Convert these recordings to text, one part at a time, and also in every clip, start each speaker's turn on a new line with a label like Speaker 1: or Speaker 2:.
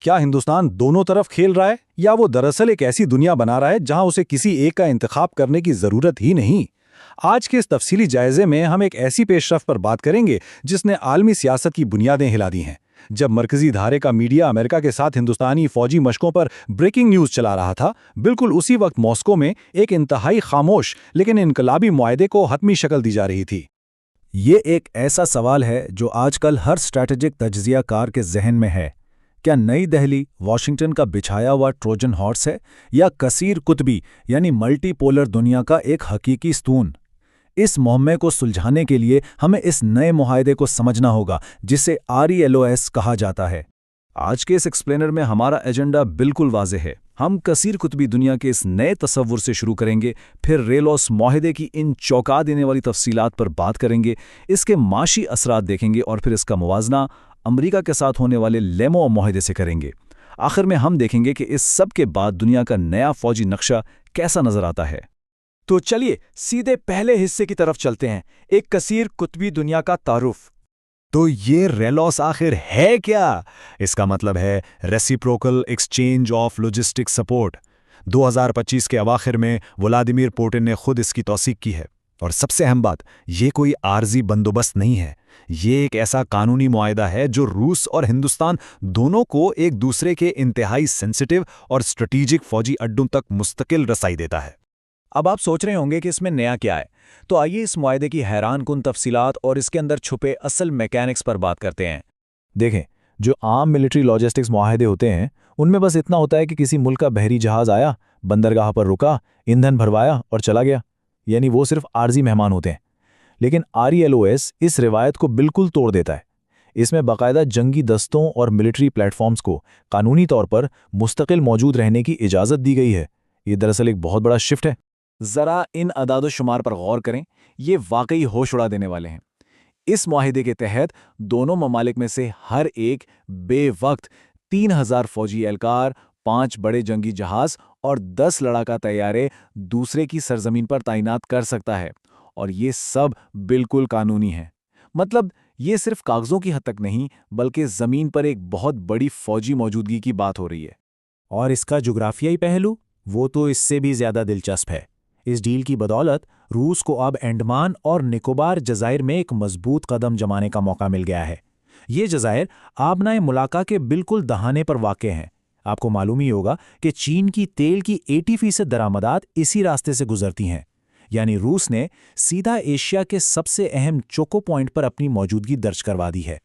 Speaker 1: کیا ہندوستان دونوں طرف کھیل رہا ہے یا وہ دراصل ایک ایسی دنیا بنا رہا ہے جہاں اسے کسی ایک کا انتخاب کرنے کی ضرورت ہی نہیں؟ آج کے اس تفصیلی جائزے میں ہم ایک ایسی پیش رفت پر بات کریں گے جس نے عالمی سیاست کی بنیادیں ہلا دی ہیں۔ جب مرکزی دھارے کا میڈیا امریکہ کے ساتھ ہندوستانی فوجی مشقوں پر بریکنگ نیوز چلا رہا تھا، بالکل اسی وقت ماسکو میں ایک انتہائی خاموش لیکن انقلابی معاہدے کو حتمی شکل دی جا رہی تھی۔
Speaker 2: یہ ایک ایسا سوال ہے جو آج کل ہر اسٹریٹجک تجزیہ کار کے ذہن میں ہے۔ کیا نئی دہلی واشنگٹن کا بچھایا ہوا ٹروجن ہارس ہے یا کثیر قطبی یعنی ملٹی پولر دنیا کا ایک حقیقی ستون؟ اس معمے کو سلجھانے کے لیے ہمیں اس نئے معاہدے کو سمجھنا ہوگا جسے RELOS کہا جاتا ہے۔ آج کے اس ایکسپلینر میں ہمارا ایجنڈا بالکل واضح ہے۔ ہم کثیر قطبی دنیا کے اس نئے تصور سے شروع کریں گے، پھر ریلوس معاہدے کی ان چونکا دینے والی تفصیلات پر بات کریں گے، اس کے معاشی اثرات دیکھیں گے اور پھر اس کا موازنہ امریکہ کے ساتھ ہونے والے لیمو معاہدے سے کریں گے۔ آخر میں ہم دیکھیں گے کہ اس سب کے بعد دنیا کا نیا فوجی نقشہ کیسا نظر آتا ہے۔
Speaker 3: تو چلیے سیدھے پہلے حصے کی طرف چلتے ہیں، ایک کثیر قطبی دنیا کا تعارف۔
Speaker 2: تو یہ ریلوس آخر ہے کیا؟ اس کا مطلب ہے reciprocal exchange of logistic support. 2025 کے اواخر میں ولادیمیر پوٹن نے خود اس کی توثیق کی ہے۔ اور سب سے اہم بات، یہ کوئی عارضی بندوبست نہیں ہے، یہ ایک ایسا قانونی معاہدہ ہے جو روس اور ہندوستان دونوں کو ایک دوسرے کے انتہائی سینسٹیو اور اسٹریٹجک فوجی اڈوں تک مستقل رسائی دیتا ہے۔
Speaker 3: اب آپ سوچ رہے ہوں گے کہ اس میں نیا کیا ہے، تو آئیے اس معاہدے کی حیران کن تفصیلات اور اس کے اندر چھپے اصل میکینکس پر بات کرتے ہیں۔
Speaker 2: دیکھیں، جو عام ملٹری لاجسٹکس معاہدے ہوتے ہیں ان میں بس اتنا ہوتا ہے کہ کسی ملک کا بحری جہاز آیا، بندرگاہ پر رکا، ایندھن بھروایا اور چلا گیا، یعنی وہ صرف عارضی مہمان ہوتے ہیں۔ لیکن RELOS اس روایت کو بالکل توڑ دیتا ہے۔ اس میں باقاعدہ جنگی دستوں اور ملٹری پلیٹ فارمز کو قانونی طور پر مستقل موجود رہنے کی اجازت دی گئی ہے۔ یہ دراصل ایک بہت بڑا شفٹ ہے۔
Speaker 3: ذرا ان اعداد و شمار پر غور کریں، یہ واقعی ہوش اڑا دینے والے ہیں۔ اس معاہدے کے تحت دونوں ممالک میں سے ہر ایک بے وقت 3000 فوجی اہلکار، 5 بڑے جنگی جہاز اور 10 لڑاکا طیارے دوسرے کی سرزمین پر تعینات کر سکتا ہے، اور یہ سب بالکل قانونی ہے۔ مطلب یہ صرف کاغذوں کی حد تک نہیں بلکہ زمین پر ایک بہت بڑی فوجی موجودگی کی بات ہو رہی ہے۔
Speaker 2: اور اس کا جغرافیائی پہلو وہ تو اس سے بھی زیادہ دلچسپ ہے۔ اس ڈیل کی بدولت روس کو اب انڈمان اور نکوبار جزائر میں ایک مضبوط قدم جمانے کا موقع مل گیا ہے۔ یہ جزائر آبنائے ملاقہ کے بالکل دہانے پر واقع ہیں۔ آپ کو معلوم ہی ہوگا کہ چین کی تیل کی 80% درآمدات اسی راستے سے گزرتی ہیں، یعنی روس نے سیدھا ایشیا کے سب سے اہم چوکو پوائنٹ پر اپنی موجودگی درج کروا دی ہے۔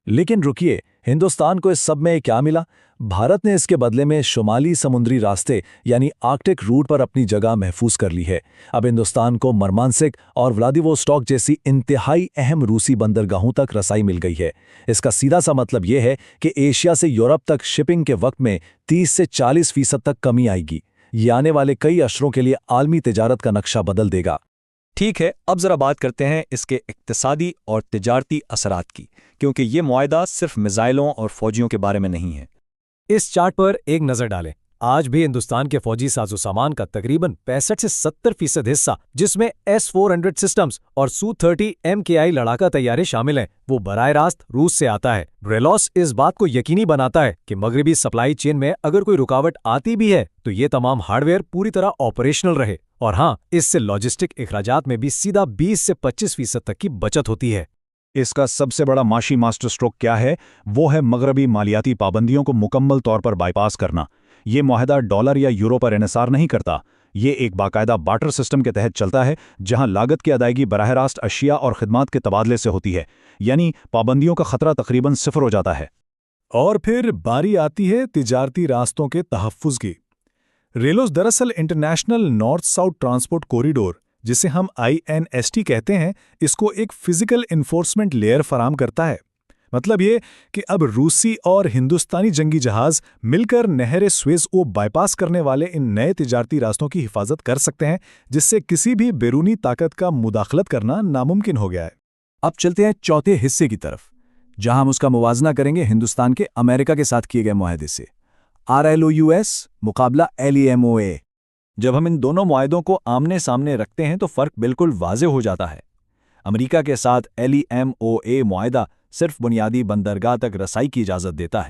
Speaker 1: لیکن رکیے، ہندوستان کو اس سب میں کیا ملا؟ بھارت نے اس کے بدلے میں شمالی سمندری راستے یعنی آرکٹک روٹ پر اپنی جگہ محفوظ کر لی ہے۔ اب ہندوستان کو مرمانسک اور ولادیووسٹاک جیسی انتہائی اہم روسی بندرگاہوں تک رسائی مل گئی ہے۔ اس کا سیدھا سا مطلب یہ ہے کہ ایشیا سے یورپ تک شپنگ کے وقت میں 30 سے 40% تک کمی آئے گی۔ یہ آنے والے کئی اشروں کے لیے عالمی تجارت کا نقشہ بدل دے گا۔
Speaker 3: ٹھیک ہے، اب ذرا بات کرتے ہیں اس کے اقتصادی اور تجارتی اثرات کی، کیونکہ یہ معاہدہ صرف میزائلوں اور فوجیوں کے بارے میں نہیں ہے۔
Speaker 4: اس چارٹ پر ایک نظر ڈالیں۔ آج بھی ہندوستان کے فوجی ساز و سامان کا تقریباً 65 سے 70% حصہ، جس میں S-400 سسٹمز اور Su-30 MKI لڑاکا طیارے شامل ہیں، وہ براہ راست روس سے آتا ہے۔ ریلوس اس بات کو یقینی بناتا ہے کہ مغربی سپلائی چین میں اگر کوئی رکاوٹ آتی بھی ہے تو یہ تمام ہارڈ ویئر پوری طرح آپریشنل رہے، اور ہاں، اس سے لاجسٹک اخراجات میں بھی سیدھا 20 سے 25% تک کی بچت ہوتی ہے۔
Speaker 1: اس کا سب سے بڑا معاشی ماسٹر سٹروک کیا ہے؟ وہ ہے مغربی مالیاتی پابندیوں کو مکمل طور پر بائی پاس کرنا۔ یہ معاہدہ ڈالر یا یورو پر انحصار نہیں کرتا، یہ ایک باقاعدہ بارٹر سسٹم کے تحت چلتا ہے جہاں لاگت کی ادائیگی براہ راست اشیاء اور خدمات کے تبادلے سے ہوتی ہے، یعنی پابندیوں کا خطرہ تقریباً صفر ہو جاتا ہے۔
Speaker 5: اور پھر باری آتی ہے تجارتی راستوں کے تحفظ کی۔ ریلوس دراصل international north south transport corridor, جسے ہم INST کہتے ہیں، اس کو ایک فزیکل انفورسمنٹ لیئر فراہم کرتا ہے۔ مطلب یہ کہ اب روسی اور ہندوستانی جنگی جہاز مل کر نہر سویز کو بائی پاس کرنے والے ان نئے تجارتی راستوں کی حفاظت کر سکتے ہیں، جس سے کسی بھی بیرونی طاقت کا مداخلت کرنا ناممکن ہو گیا ہے۔
Speaker 2: اب چلتے ہیں چوتھے حصے کی طرف، جہاں ہم اس کا موازنہ کریں گے ہندوستان کے امریکہ کے ساتھ کیے گئے معاہدے سے۔ RLOUS مقابلہ LEMOA۔
Speaker 3: جب ہم ان دونوں معاہدوں کو آمنے سامنے رکھتے ہیں تو فرق بالکل واضح ہو جاتا ہے۔ امریکہ کے ساتھ LEMOA معاہدہ صرف بنیادی بندرگاہ تک رسائی کی اجازت دیتا ہے،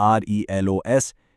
Speaker 2: RELOS